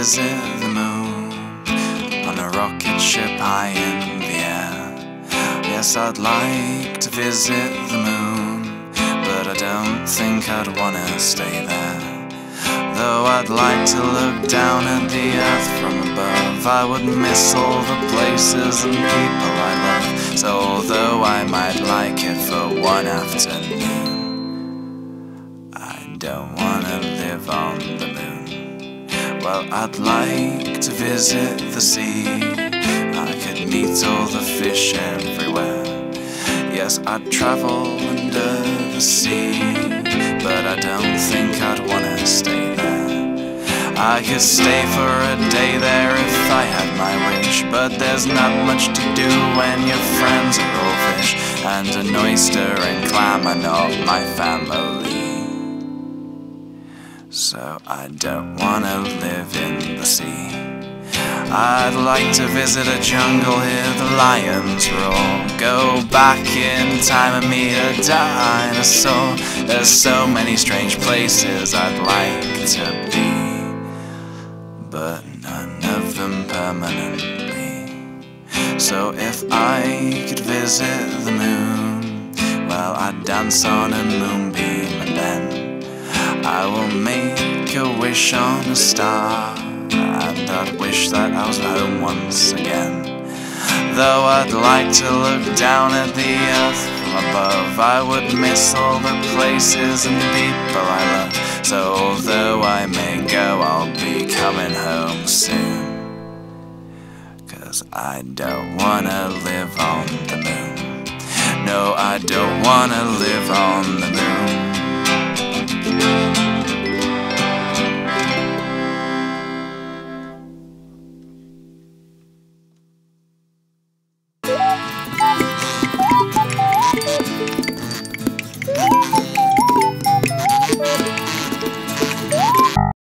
visit the moon on a rocket ship high in the air. Yes, I'd like to visit the moon, but I don't think I'd wanna stay there. Though I'd like to look down at the earth from above, I would miss all the places and people I love. So although I might like it for one afternoon, I don't wanna live on the moon. Well, I'd like to visit the sea. I could meet all the fish everywhere. Yes, I'd travel under the sea, but I don't think I'd wanna stay there. I could stay for a day there if I had my wish, but there's not much to do when your friends are all fish, and an oyster and clam are not my family. So I don't wanna live in the sea. I'd like to visit a jungle, hear the lions roar, go back in time and meet a dinosaur. There's so many strange places I'd like to be, but none of them permanently. So if I could visit the moon, well, I'd dance on a moonbeam, and then I will make a wish on a star, and I'd wish that I was home once again. Though I'd like to look down at the earth from above, I would miss all the places and people I love. So although I may go, I'll be coming home soon, 'cause I don't wanna live on the moon. No, I don't wanna live on the moon.